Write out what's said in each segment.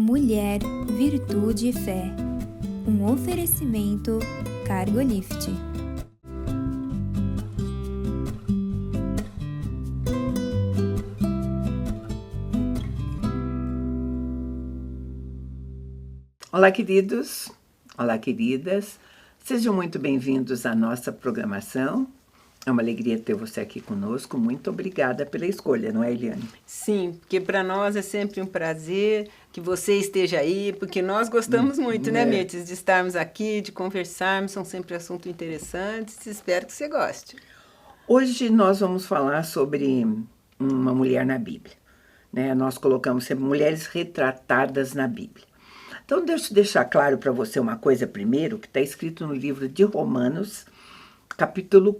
Mulher, Virtude e Fé. Um oferecimento Cargolift. Olá, queridos. Olá, queridas. Sejam muito bem-vindos à nossa programação. É uma alegria ter você aqui conosco. Muito obrigada pela escolha, não é, Eliane? Sim, porque para nós é sempre um prazer que você esteja aí, porque nós gostamos muito, né, Mirtes, de estarmos aqui, de conversarmos, são sempre assuntos interessantes. Espero que você goste. Hoje nós vamos falar sobre uma mulher na Bíblia, né? Nós colocamos sempre mulheres retratadas na Bíblia. Então, deixa eu deixar claro para você uma coisa primeiro, que está escrito no livro de Romanos, capítulo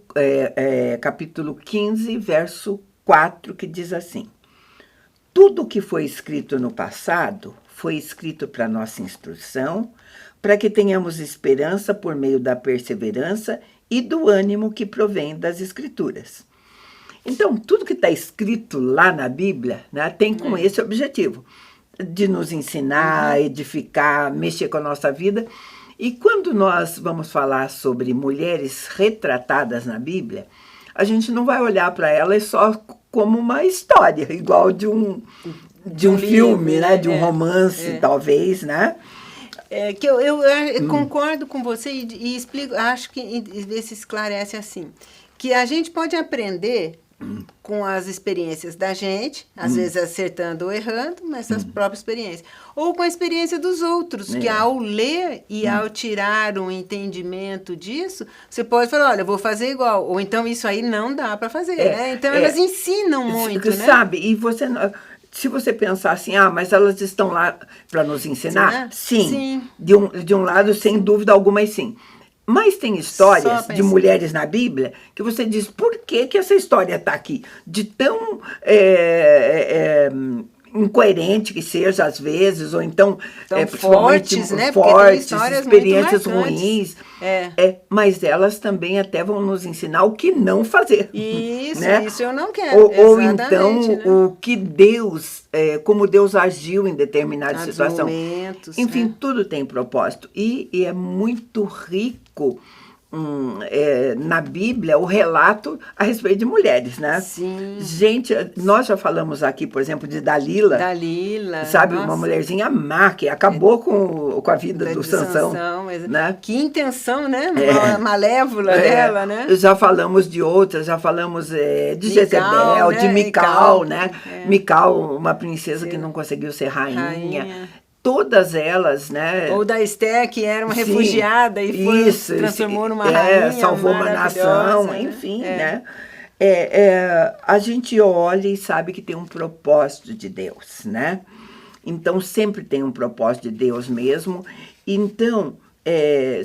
15, verso 4, que diz assim: tudo o que foi escrito no passado foi escrito para nossa instrução, para que tenhamos esperança por meio da perseverança e do ânimo que provém das Escrituras. Então, tudo que está escrito lá na Bíblia, né, tem com esse objetivo, de nos ensinar, edificar, mexer com a nossa vida. E quando nós vamos falar sobre mulheres retratadas na Bíblia, a gente não vai olhar para elas só como uma história, igual de um filme, né? De um romance, talvez, né? Que eu concordo com você e explico, acho que se esclarece assim, que a gente pode aprender com as experiências da gente, às vezes acertando ou errando, mas as próprias experiências. Ou com a experiência dos outros, que ao ler e ao tirar um entendimento disso, você pode falar, olha, eu vou fazer igual. Ou então isso aí não dá para fazer. Né? Então elas ensinam muito, né? Sabe, e você... Se você pensar assim, mas elas estão lá para nos ensinar, sim. De um lado, sem dúvida alguma, sim. Mas tem histórias de mulheres na Bíblia que você diz, por que essa história está aqui? De tão incoerente que seja às vezes, ou então fortes, né? Fortes, experiências ruins. Mas elas também até vão nos ensinar o que não fazer. Isso, né? Isso eu não quero. Ou então né? O que Deus, como Deus agiu em determinada situação. Momentos, Enfim, tudo tem propósito. E é muito rico na Bíblia o relato a respeito de mulheres, né? Sim. Gente, nós já falamos aqui, por exemplo, de Dalila. Sabe, nossa. Uma mulherzinha má que acabou com a vida do Sansão. Né? Que intenção, né? Malévola dela, né? Já falamos de outras, já falamos de Jezebel, né? De Mical, né? Mical, uma princesa que não conseguiu ser rainha. Todas elas, né? Ou da Esther, que era uma refugiada e se transformou numa rainha salvou uma nação, né? Enfim, né? A gente olha e sabe que tem um propósito de Deus, né? Então, sempre tem um propósito de Deus mesmo. Então,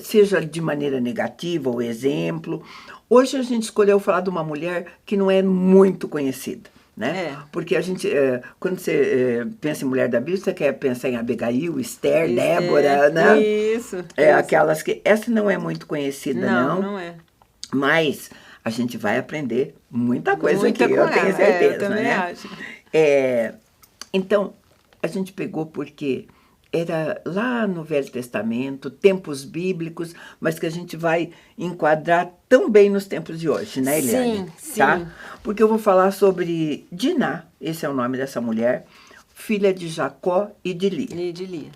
seja de maneira negativa ou exemplo. Hoje a gente escolheu falar de uma mulher que não é muito conhecida. Né? Porque a gente, quando você pensa em mulher da Bíblia, você quer pensar em Abigail, Esther, Débora, né? Isso. Aquelas que... Essa não é muito conhecida, não. Não é. Mas a gente vai aprender muita coisa aqui, eu tenho certeza. Eu também acho. Então, a gente pegou porque era lá no Velho Testamento, tempos bíblicos, mas que a gente vai enquadrar tão bem nos tempos de hoje, né, Eliane? Sim. Tá? Porque eu vou falar sobre Diná, esse é o nome dessa mulher, filha de Jacó e de Lia.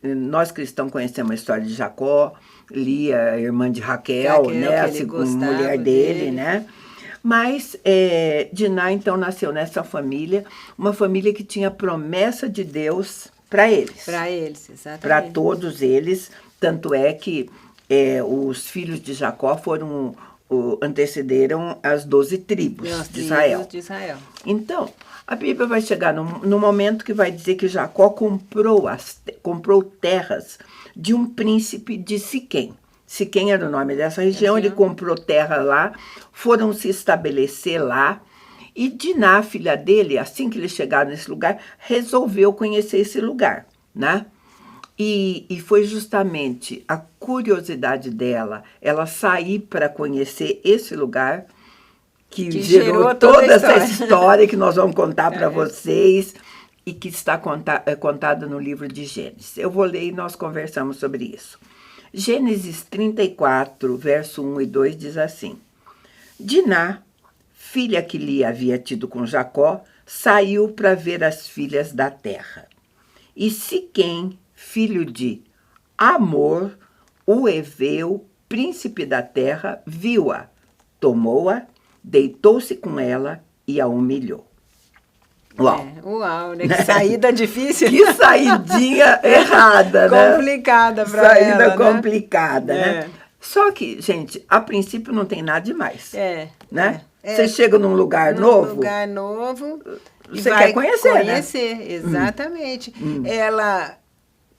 Nós cristãos conhecemos a história de Jacó, Lia, irmã de Raquel, né, a segunda mulher dele, né? Mas Diná, então, nasceu nessa família, uma família que tinha promessa de Deus para eles. Para eles, exatamente. Para todos eles. Tanto é que os filhos de Jacó antecederam as 12 tribos de Israel. Então, a Bíblia vai chegar no momento que vai dizer que Jacó comprou terras de um príncipe de Siquém. Siquém era o nome dessa região, ele comprou terra lá, foram se estabelecer lá. E Diná, filha dele, assim que eles chegaram nesse lugar, resolveu conhecer esse lugar, né? E foi justamente a curiosidade dela, ela sair para conhecer esse lugar, que gerou toda essa história que nós vamos contar para vocês, e que está contada no livro de Gênesis. Eu vou ler e nós conversamos sobre isso. Gênesis 34, verso 1 e 2 diz assim: Diná, filha que Lia havia tido com Jacó, saiu para ver as filhas da terra. E Siquém, filho de Amor, o heveu, príncipe da terra, viu-a, tomou-a, deitou-se com ela e a humilhou. Uau! Uau, né? Que saída difícil. Que saidinha errada, né? Complicada para ela, saída complicada, né? né? Só que, gente, a princípio não tem nada demais. Né? É. Você chega num lugar novo... Num lugar novo... Você quer conhecer, né? Exatamente. Ela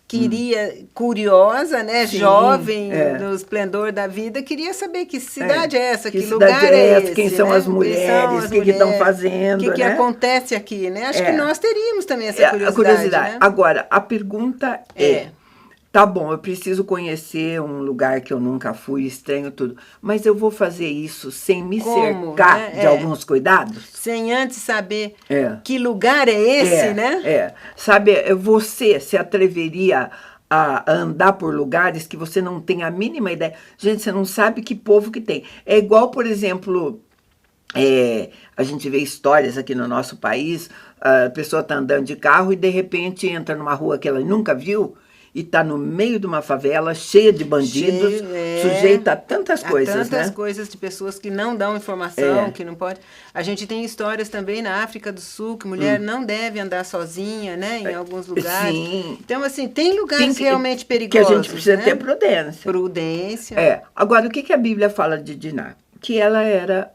queria, curiosa, né? Sim, jovem, no esplendor da vida, queria saber que cidade é essa, que cidade lugar é esse, quem são as mulheres, o que estão fazendo, o que acontece aqui, né? Acho que nós teríamos também essa curiosidade. curiosidade. Né? Agora, a pergunta tá bom, eu preciso conhecer um lugar que eu nunca fui, estranho tudo, mas eu vou fazer isso sem me cercar de alguns cuidados? Sem antes saber que lugar é esse, né? Sabe, você se atreveria a andar por lugares que você não tem a mínima ideia? Gente, você não sabe que povo que tem. É igual, por exemplo... a gente vê histórias aqui no nosso país, a pessoa está andando de carro e de repente entra numa rua que ela nunca viu e está no meio de uma favela cheia de bandidos, sujeita a tantas coisas, né? Tantas coisas de pessoas que não dão informação, que não pode... A gente tem histórias também na África do Sul, que mulher não deve andar sozinha, né? Em alguns lugares. Sim. Então, assim, tem lugares realmente perigosos, que a gente precisa ter prudência. Prudência. Agora, o que a Bíblia fala de Diná? Que ela era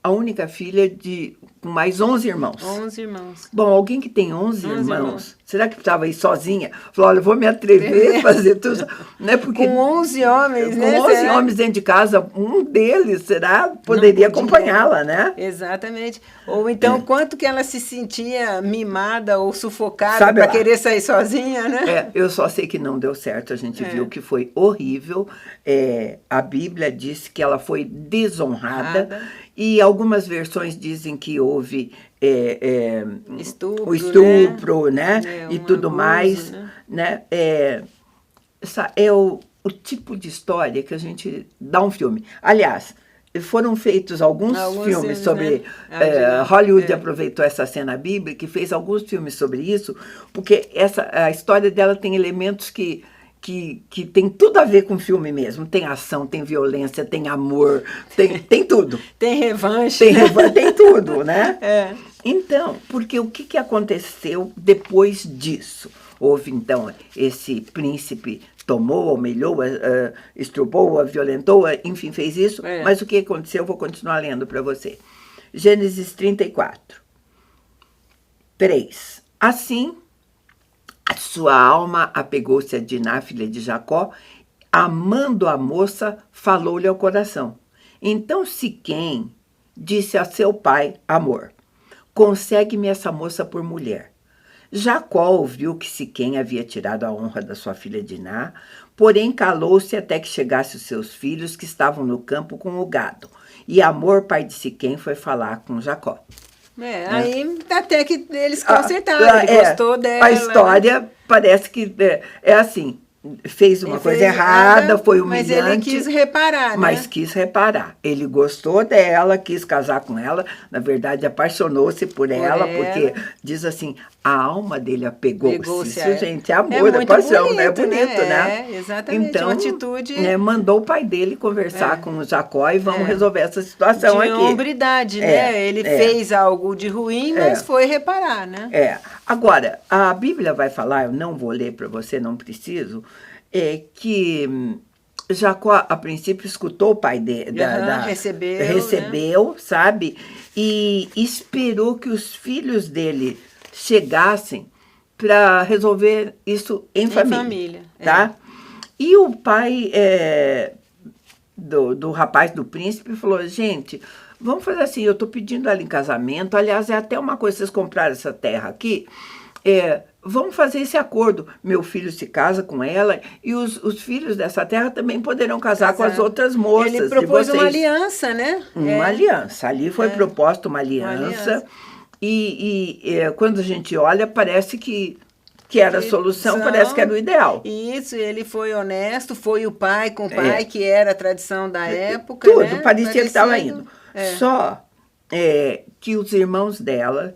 a única filha de mais 11 irmãos. 11 irmãos. Bom, alguém que tem 11 irmãos, será que estava aí sozinha? Falou, olha, eu vou me atrever a fazer tudo. Né? Porque, com 11 homens, com né? Com 11 homens dentro de casa, um deles, poderia acompanhá-la, né? Exatamente. Ou então, quanto que ela se sentia mimada ou sufocada para querer sair sozinha, né? Eu só sei que não deu certo, a gente viu que foi horrível. A Bíblia disse que ela foi desonrada. E algumas versões dizem que houve estupro, o estupro, né? E tudo abuso, mais. Né? É o tipo de história que a gente dá um filme. Aliás, foram feitos alguns filmes sobre... Né? Hollywood aproveitou essa cena bíblica e fez alguns filmes sobre isso, porque a história dela tem elementos que tem tudo a ver com o filme mesmo. Tem ação, tem violência, tem amor, tem tudo. Tem revanche. Tem tudo, né? Então, porque o que aconteceu depois disso? Houve, então, esse príncipe tomou, humilhou, estrupou, violentou, enfim, fez isso. Mas o que aconteceu? Eu vou continuar lendo para você. Gênesis 34, 3. Assim... Sua alma apegou-se a Diná, filha de Jacó, amando a moça, falou-lhe ao coração. Então Siquém disse a seu pai, Amor, consegue-me essa moça por mulher. Jacó ouviu que Siquém havia tirado a honra da sua filha Diná, porém calou-se até que chegasse os seus filhos que estavam no campo com o gado. E Amor, pai de Siquém, foi falar com Jacó. Aí até que eles consertaram, ele gostou dela. A história parece que é assim, fez uma coisa errada, foi humilhante. Mas ele quis reparar, né? Mas quis reparar. Ele gostou dela, quis casar com ela, na verdade apaixonou-se por ela, porque diz assim, a alma dele apegou-se. Isso, gente, é amor, é paixão, bonito, né? É bonito, né? Exatamente, então, uma atitude... mandou o pai dele conversar com o Jacó e vamos resolver essa situação aqui. De hombridade, né? Ele fez algo de ruim, mas foi reparar, né? Agora, a Bíblia vai falar, eu não vou ler para você, não preciso, que Jacó, a princípio, escutou o pai dele, recebeu, né? Sabe? E esperou que os filhos dele chegassem para resolver isso em família. Tá? E o pai do rapaz, do príncipe, falou, gente, vamos fazer assim, eu estou pedindo ela em casamento, aliás, é até uma coisa, vocês compraram essa terra aqui, vamos fazer esse acordo, meu filho se casa com ela e os filhos dessa terra também poderão casar com as outras moças. Ele propôs uma aliança, né? Uma aliança, ali foi proposta uma aliança. Quando a gente olha, parece que era a solução, parece que era o ideal. Isso, ele foi honesto, foi o pai com o pai, que era a tradição da época. Tudo, né? parecia que estava indo. Só que os irmãos dela,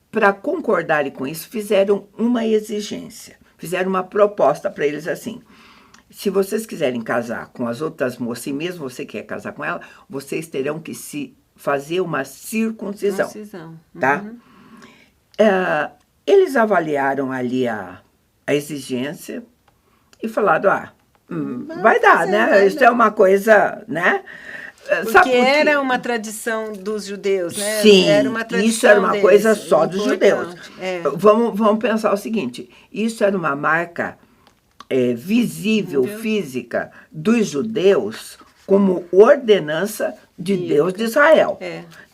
para concordarem com isso, fizeram uma exigência, fizeram uma proposta para eles assim: se vocês quiserem casar com as outras moças, e mesmo você quer casar com ela, vocês terão que se fazer uma circuncisão. Tá? Eles avaliaram ali a exigência e falaram, vai dar, né? Isso é uma coisa, né? Porque era uma tradição dos judeus, né? Sim, era uma tradição isso era uma coisa só dos importante. judeus. Vamos pensar o seguinte, isso era uma marca visível, física, dos judeus como ordenança de Deus de Israel.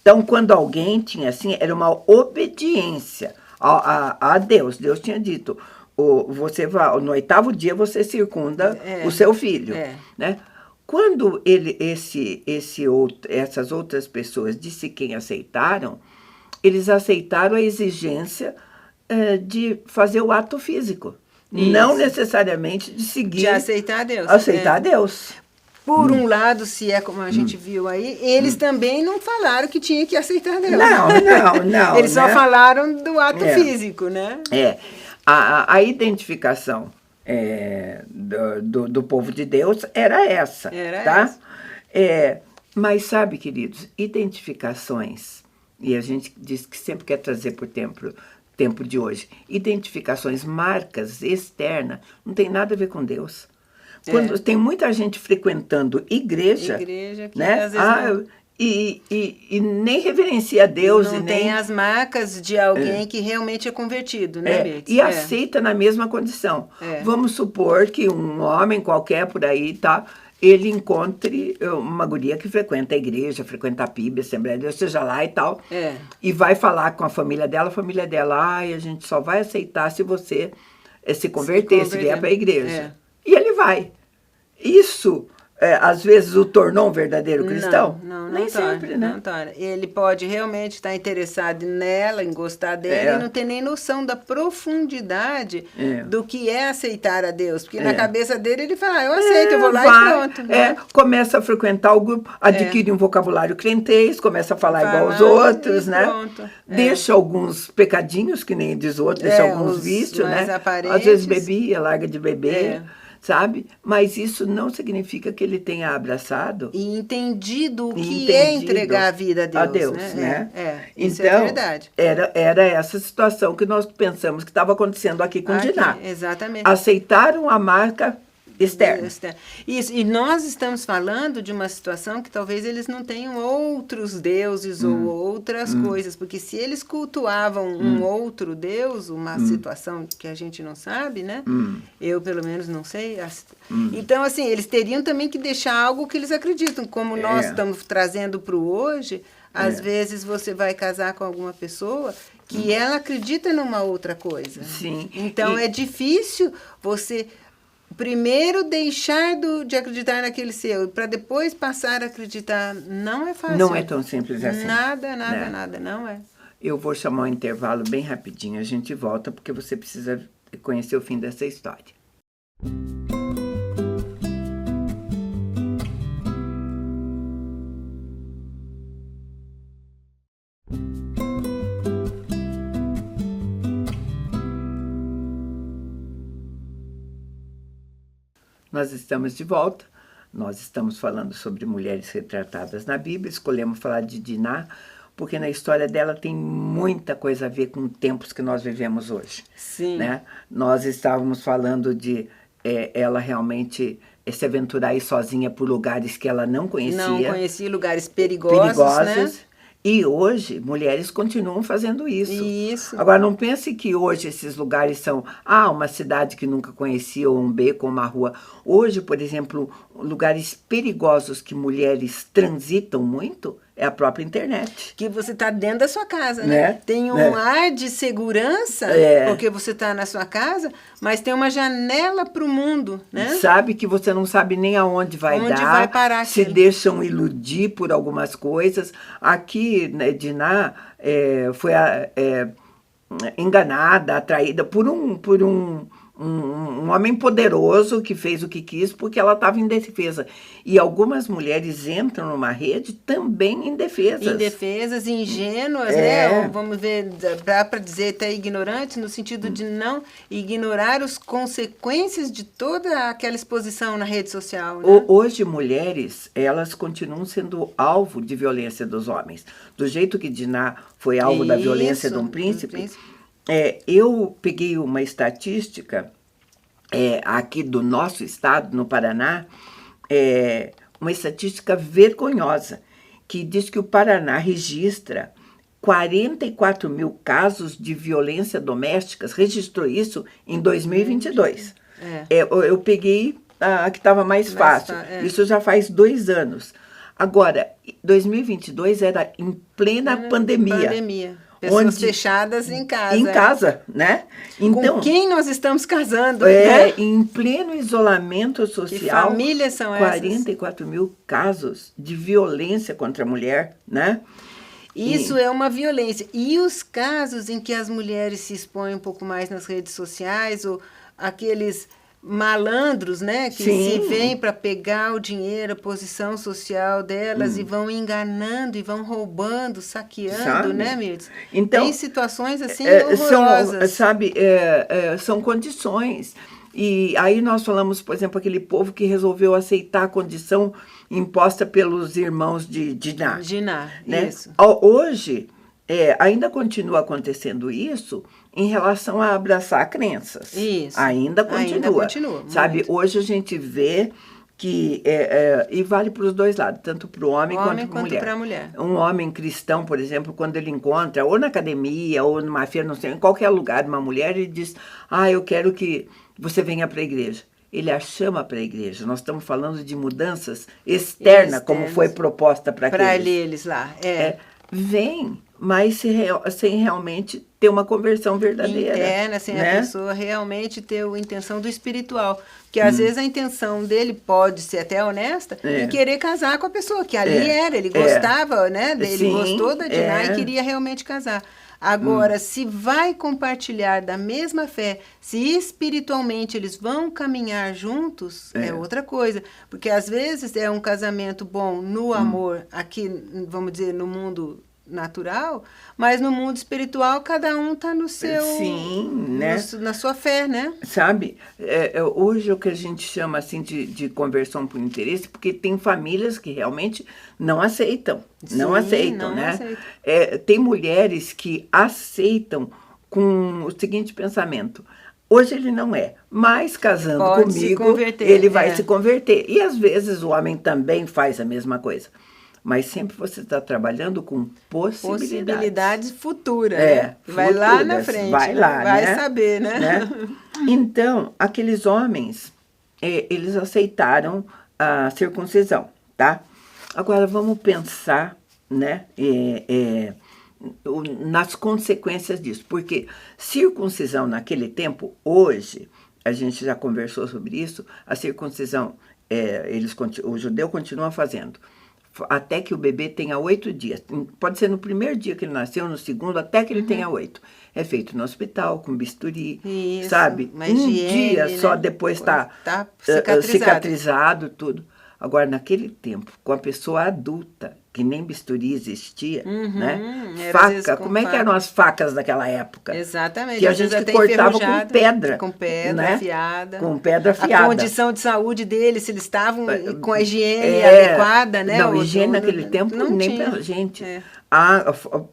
Então, quando alguém tinha assim, era uma obediência a Deus. Deus tinha dito, você vai, no 8º dia você circunda o seu filho. Né? Quando essas outras pessoas disse quem aceitaram, eles aceitaram a exigência de fazer o ato físico. Isso. Não necessariamente de seguir... De aceitar Deus. Aceitar Deus. Por um lado, se é como a gente viu aí, eles também não falaram que tinha que aceitar Deus. Não. Eles só falaram do ato físico, né? A identificação do povo de Deus era essa. Mas sabe, queridos, identificações, e a gente diz que sempre quer trazer para o tempo de hoje, identificações, marcas externas, não tem nada a ver com Deus. Quando tem muita gente frequentando igreja que né? Às vezes e nem reverencia a Deus. Não tem as marcas de alguém que realmente é convertido, né, Beth? E aceita na mesma condição. Vamos supor que um homem qualquer por aí, ele encontre uma guria que frequenta a igreja, frequenta a PIB, a Assembleia de Deus, seja lá e tal, e vai falar com a família dela, a gente só vai aceitar se você se converter, se vier para a igreja. E ele vai. Isso, às vezes, o tornou um verdadeiro cristão? Não Nem sempre, né? Não torna. Ele pode realmente estar interessado nela, em gostar dela, e não ter nem noção da profundidade do que é aceitar a Deus. Porque na cabeça dele, ele fala, eu aceito, eu vou lá e pronto. Né? Começa a frequentar o grupo, adquire um vocabulário crentez, começa a falar igual aos outros, né? Pronto. Deixa alguns pecadinhos, que nem diz o outro, deixa alguns vícios, né? Aparentes. Às vezes bebia, larga de beber. Sabe? Mas isso não significa que ele tenha abraçado e entendido o que é entregar a vida a Deus, né? Isso então, é verdade. Era essa situação que nós pensamos que estava acontecendo aqui com Diná. Exatamente. Aceitaram a marca externa. Isso, e nós estamos falando de uma situação que talvez eles não tenham outros deuses ou outras coisas, porque se eles cultuavam um outro deus, uma situação que a gente não sabe, né? Eu, pelo menos, não sei. Então, assim, eles teriam também que deixar algo que eles acreditam, como nós estamos trazendo para o hoje. Às vezes você vai casar com alguma pessoa que ela acredita numa outra coisa. Sim. Então, é difícil você... Primeiro deixar de acreditar naquele seu, para depois passar a acreditar, não é fácil. Não é tão simples assim. Nada, não é. Eu vou chamar um intervalo bem rapidinho, a gente volta, porque você precisa conhecer o fim dessa história. Nós estamos de volta, nós estamos falando sobre mulheres retratadas na Bíblia, escolhemos falar de Diná, porque na história dela tem muita coisa a ver com tempos que nós vivemos hoje. Sim. Né? Nós estávamos falando de ela realmente se aventurar aí sozinha por lugares que ela não conhecia. Não conhecia, lugares perigosos, né? E hoje, mulheres continuam fazendo isso. Isso. Agora, não pense que hoje esses lugares são, uma cidade que nunca conhecia, ou um beco, ou uma rua. Hoje, por exemplo, lugares perigosos que mulheres transitam muito, é a própria internet. Que você está dentro da sua casa, né? Tem um ar de segurança, porque você está na sua casa, mas tem uma janela para o mundo, né? Sabe que você não sabe nem aonde vai dar, vai parar se aquilo. deixam iludir por algumas coisas. Aqui, né, Diná foi enganada, atraída por um homem poderoso que fez o que quis porque ela estava indefesa. E algumas mulheres entram numa rede também indefesas. Indefesas, ingênuas, né? Vamos ver, dá para dizer até ignorantes, no sentido de não ignorar as consequências de toda aquela exposição na rede social. Né? Hoje, mulheres, elas continuam sendo alvo de violência dos homens. Do jeito que Diná foi alvo da violência de um príncipe. Eu peguei uma estatística aqui do nosso estado, no Paraná, uma estatística vergonhosa, que diz que o Paraná registra 44 mil casos de violência doméstica, registrou isso em 2022. Eu peguei a que estava mais fácil, isso já faz 2 anos. Agora, 2022 era em plena pandemia. Pessoas fechadas em casa. Em casa, né? Então, com quem nós estamos casando, né? Em pleno isolamento social. Que famílias são essas? 44 mil casos de violência contra a mulher, né? Isso é uma violência. E os casos em que as mulheres se expõem um pouco mais nas redes sociais, ou aqueles malandros, né, que se vêm para pegar o dinheiro, a posição social delas e vão enganando e vão roubando, saqueando, né, Mirtz? Então, tem situações assim horrorosas. São condições. E aí nós falamos, por exemplo, aquele povo que resolveu aceitar a condição imposta pelos irmãos de Diná. Né? Isso. Hoje, ainda continua acontecendo isso em relação a abraçar crenças. Isso. Ainda continua. Sabe, muito. hoje a gente vê que, e vale para os dois lados, tanto para o homem quanto para a mulher. Um homem cristão, por exemplo, quando ele encontra, ou na academia, ou numa feira, não sei, em qualquer lugar, uma mulher, ele diz, eu quero que você venha para a igreja. Ele a chama para a igreja. Nós estamos falando de mudanças externas, como foi proposta para eles lá. Vem, mas sem realmente ter uma conversão verdadeira. Interna, sem a pessoa realmente ter a intenção do espiritual. Porque às vezes a intenção dele pode ser até honesta em querer casar com a pessoa, que ali ele gostava, né? Ele gostou da Diná e queria realmente casar. Agora, se vai compartilhar da mesma fé, se espiritualmente eles vão caminhar juntos, é outra coisa. Porque às vezes é um casamento bom no amor, aqui, vamos dizer, no mundo natural, mas no mundo espiritual cada um está no seu... na sua fé, né? Sabe, hoje é o que a gente chama assim de conversão por interesse, porque tem famílias que realmente não aceitam. Não aceitam. Tem mulheres que aceitam com o seguinte pensamento: hoje ele não mas casando comigo, ele vai se converter. E às vezes o homem também faz a mesma coisa. Mas sempre você está trabalhando com possibilidades futuras, né? Vai lá na frente, vai saber, né? Então, aqueles homens, eles aceitaram a circuncisão, tá? Agora, vamos pensar, né, nas consequências disso. Porque circuncisão naquele tempo, hoje, a gente já conversou sobre isso, a circuncisão, o judeu continua fazendo até que o bebê tenha 8 dias. Pode ser no primeiro dia que ele nasceu, no segundo, até que ele tenha 8. É feito no hospital, com bisturi, sabe? Dia só, depois está cicatrizado, tudo. Agora, naquele tempo, com a pessoa adulta, que nem bisturi existia, né? Faca, como que eram as facas daquela época? Exatamente. Que a gente cortava com pedra. Com pedra afiada. Com pedra afiada. A condição de saúde deles, se eles estavam com a higiene adequada, né? Não, higiene naquele tempo nem pra gente.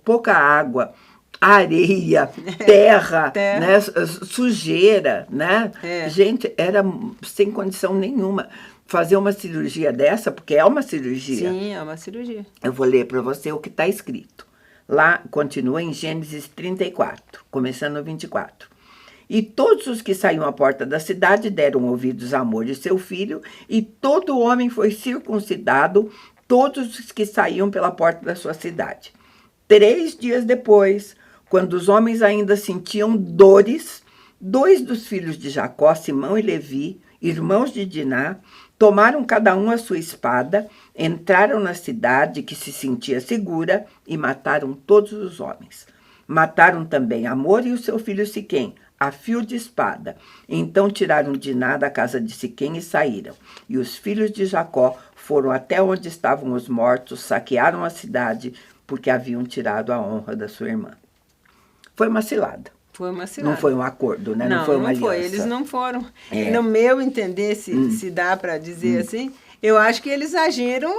Pouca água, areia, terra, né? Sujeira, né? Gente, era sem condição nenhuma. Fazer uma cirurgia dessa, porque é uma cirurgia. Sim, é uma cirurgia. Eu vou ler para você o que está escrito. Lá, continua em Gênesis 34, começando no 24. E todos os que saíam à porta da cidade deram ouvidos a Amor de seu filho, e todo homem foi circuncidado, todos os que saíam pela porta da sua cidade. 3 dias depois, quando os homens ainda sentiam dores, 2 dos filhos de Jacó, Simão e Levi, irmãos de Diná, tomaram cada um a sua espada, entraram na cidade que se sentia segura e mataram todos os homens. Mataram também Amor e o seu filho Siquém, a fio de espada. Então tiraram Diná da casa de Siquém e saíram. E os filhos de Jacó foram até onde estavam os mortos, saquearam a cidade, porque haviam tirado a honra da sua irmã. Foi uma cilada. Foi uma cilada. Não foi um acordo, né? Não, foi uma não foi. aliança. Eles não foram. No meu entender, se dá para dizer assim, eu acho que eles agiram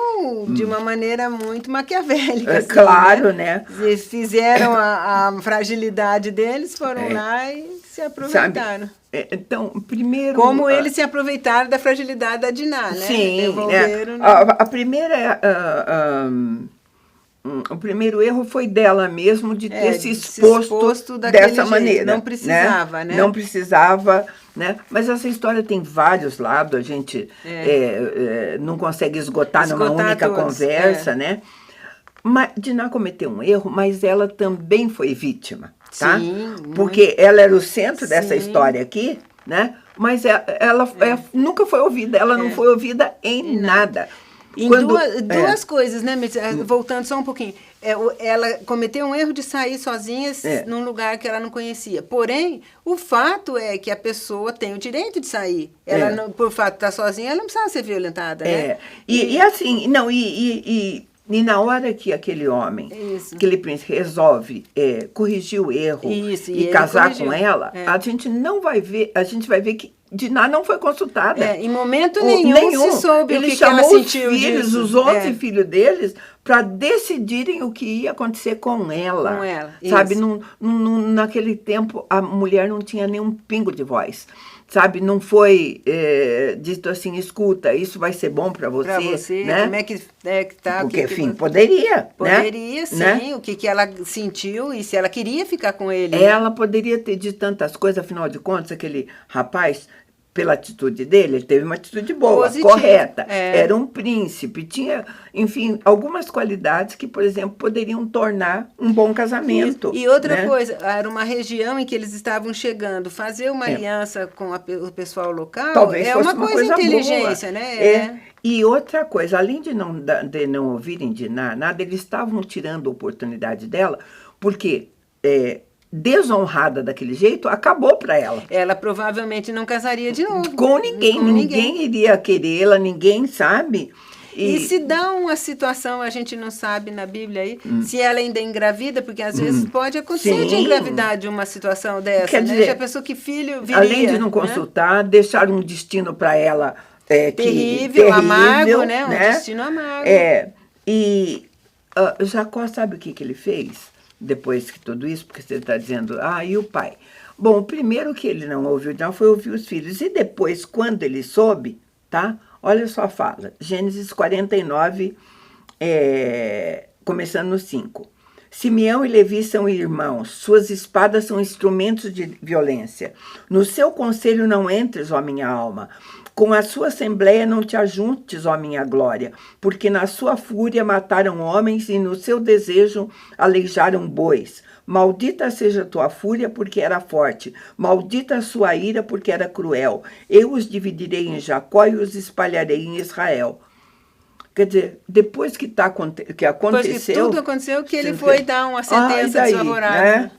de uma maneira muito maquiavélica. Assim, claro, né? Eles fizeram a fragilidade deles, foram lá e se aproveitaram. Sabe? Então, primeiro... Como eles se aproveitaram da fragilidade da Diná, né? Sim. Devolveram, a primeira... o primeiro erro foi dela mesmo de ter se exposto dessa maneira. Não precisava, né? Não precisava, né? Mas essa história tem vários lados, a gente não consegue esgotar numa única conversa, né? Mas Diná cometeu um erro, mas ela também foi vítima, tá? Sim, porque ela era o centro dessa história aqui, né? Mas ela nunca foi ouvida, ela não foi ouvida em nada. Em duas coisas, né? Voltando só um pouquinho. Ela cometeu um erro de sair sozinha num lugar que ela não conhecia. Porém, o fato é que a pessoa tem o direito de sair. Ela não, por fato de estar sozinha, ela não precisava ser violentada, né? E assim, não, e na hora que aquele homem, aquele príncipe, resolve corrigir o erro e casar com ela, a gente não vai ver, a gente vai ver que Diná não foi consultada. Em momento nenhum se soube ele o que chamou ela sentiu os filhos, disso. os 11 filhos deles, para decidirem o que ia acontecer com ela. Com ela, sabe, naquele tempo, a mulher não tinha nenhum pingo de voz. Sabe, não foi dito assim, escuta, isso vai ser bom para você. Para você, né? como é que tá? Porque, enfim, poderia. Poderia, sim, né? o que ela sentiu e se ela queria ficar com ele. Ela poderia ter dito tantas coisas, afinal de contas, aquele rapaz, pela atitude dele, ele teve uma atitude boa, positiva, correta. Era um príncipe, tinha, enfim, algumas qualidades que, por exemplo, poderiam tornar um bom casamento. E outra né? coisa, era uma região em que eles estavam chegando. Fazer uma aliança com o pessoal local talvez é fosse uma coisa de inteligência, boa. né? E outra coisa, além de não ouvirem Diná nada, eles estavam tirando a oportunidade dela, porque... desonrada daquele jeito, acabou para ela. Ela provavelmente não casaria de novo. Com ninguém. Ninguém iria querê-la, ninguém sabe. E se dá uma situação, a gente não sabe na Bíblia aí, se ela ainda é engravida, porque às vezes pode acontecer de engravidar de uma situação dessa, Quer né? dizer, já pensou que filho viria, além de não consultar, deixar um destino para ela terrível, amargo, né? Um destino amargo. E Jacó, sabe o que ele fez? Depois que tudo isso, porque você está dizendo, e o pai? Bom, o primeiro que ele não ouviu não foi ouvir os filhos. E depois, quando ele soube, tá? Olha só a fala. Gênesis 49, começando no 5. Simeão e Levi são irmãos, suas espadas são instrumentos de violência. No seu conselho não entres, ó minha alma. Com a sua assembleia não te ajuntes, ó minha glória, porque na sua fúria mataram homens e no seu desejo aleijaram bois. Maldita seja a tua fúria, porque era forte. Maldita a sua ira, porque era cruel. Eu os dividirei em Jacó e os espalharei em Israel. Quer dizer, depois que aconteceu... Depois que tudo aconteceu, que ele foi dar uma sentença desfavorável. Né?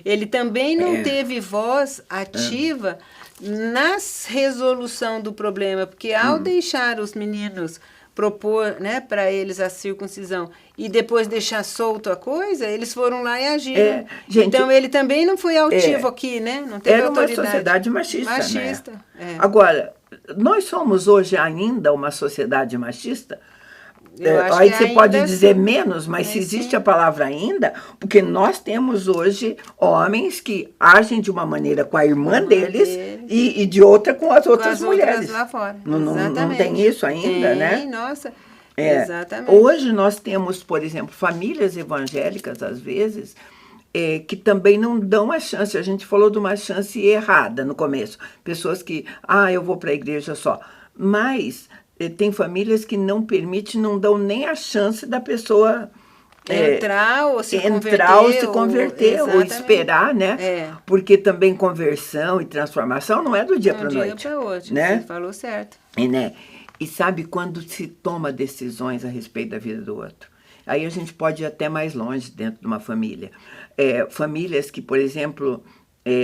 Ele também não teve voz ativa na resolução do problema, porque ao deixar os meninos propor, né, para eles a circuncisão e depois deixar solto a coisa, eles foram lá e agiram. Então ele também não foi altivo aqui, né? Não teve autoridade. Uma sociedade machista. Né? Agora, nós somos hoje ainda uma sociedade machista? Aí você pode dizer menos, mas se existe a palavra ainda, porque nós temos hoje homens que agem de uma maneira com a irmã deles e de outra com as outras mulheres. Outras lá fora. Não tem isso ainda, né? Nossa, exatamente. Hoje nós temos, por exemplo, famílias evangélicas, às vezes, que também não dão a chance. A gente falou de uma chance errada no começo. Pessoas que, eu vou para a igreja só. Mas... tem famílias que não permitem, não dão nem a chance da pessoa entrar ou se converter, ou esperar, né? Porque também conversão e transformação não é do dia para a noite. Do dia para hoje, né? Você falou certo. E sabe, quando se toma decisões a respeito da vida do outro, aí a gente pode ir até mais longe dentro de uma família. Famílias que, por exemplo,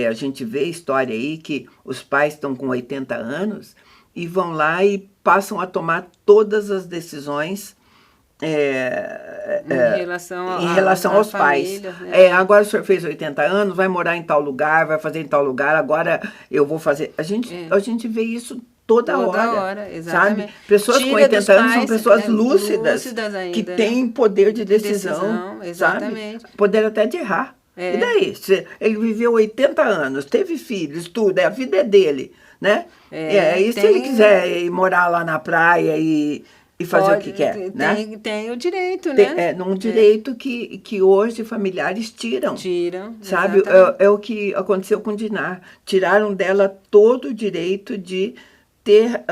a gente vê história aí que os pais estão com 80 anos e vão lá e passam a tomar todas as decisões em relação aos pais. Né? Agora o senhor fez 80 anos, vai morar em tal lugar, vai fazer em tal lugar, agora eu vou fazer... A gente vê isso toda hora, exatamente. Sabe? Pessoas com 80 anos são pessoas lúcidas que têm poder de decisão, exatamente. Sabe? Poder até de errar. E daí? Ele viveu 80 anos, teve filhos, tudo, a vida é dele, né? E se ele quiser ir morar lá na praia e fazer o que quer, né? Tem o direito, né? Um direito que hoje familiares tiram. Sabe? É o que aconteceu com Dinar. Tiraram dela todo o direito de ter,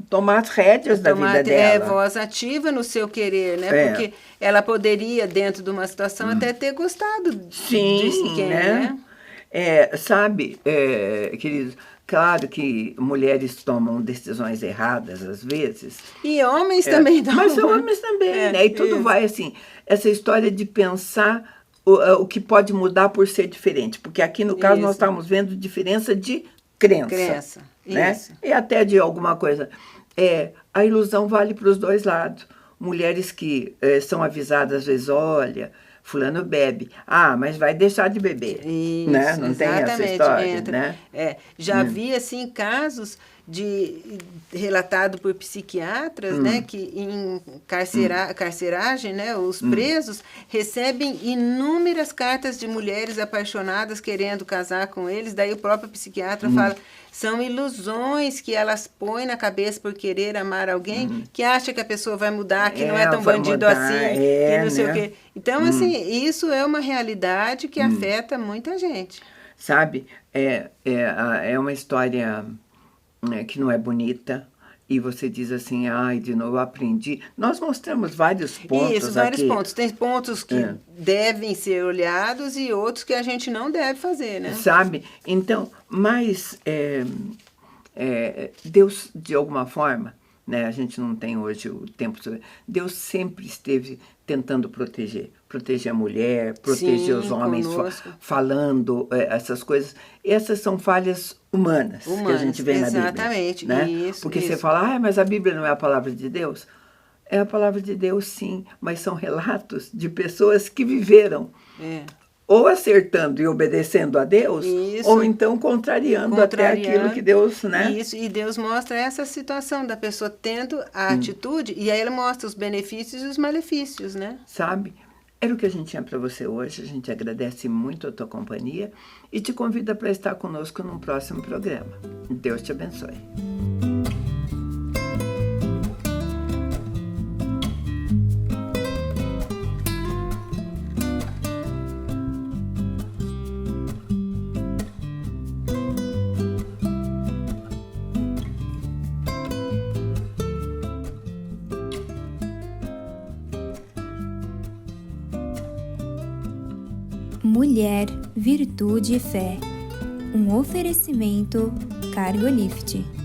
tomar as rédeas da vida dela. Voz ativa no seu querer, né? Porque ela poderia, dentro de uma situação, até ter gostado de quem, né? Sabe, queridos, claro que mulheres tomam decisões erradas às vezes. E homens também tomam. Mas homens também, né? E tudo vai assim. Essa história de pensar o que pode mudar por ser diferente. Porque aqui, no caso, nós estamos vendo diferença de crença. Né? E até de alguma coisa. A ilusão vale para os dois lados. Mulheres que são avisadas, às vezes, olha, fulano bebe. Mas vai deixar de beber. Isso, né? Não tem essa história, né? Já vi, assim, casos relatado por psiquiatras, né, que em carceragem, né, os presos recebem inúmeras cartas de mulheres apaixonadas querendo casar com eles, daí o próprio psiquiatra fala, são ilusões que elas põem na cabeça por querer amar alguém, que acha que a pessoa vai mudar, que não é tão bandido assim, que não sei o quê. Então, assim, isso é uma realidade que afeta muita gente. Sabe, é uma história que não é bonita, e você diz assim, de novo, eu aprendi. Nós mostramos vários pontos. Isso, vários pontos. Tem pontos que devem ser olhados e outros que a gente não deve fazer, né? Sabe? Então, mas Deus, de alguma forma, né, a gente não tem hoje o tempo... Deus sempre esteve tentando proteger a mulher, proteger os homens, falando essas coisas. Essas são falhas humanas que a gente vê na Bíblia. Exatamente. Né? Porque você fala, mas a Bíblia não é a palavra de Deus? É a palavra de Deus, sim, mas são relatos de pessoas que viveram ou acertando e obedecendo a Deus, ou então contrariando até aquilo que Deus... Né? Isso, e Deus mostra essa situação da pessoa tendo a atitude, e aí ele mostra os benefícios e os malefícios, né? Sabe? Era o que a gente tinha para você hoje. A gente agradece muito a tua companhia e te convida para estar conosco num próximo programa. Deus te abençoe. Mulher, Virtude e Fé. Um oferecimento Cargolift.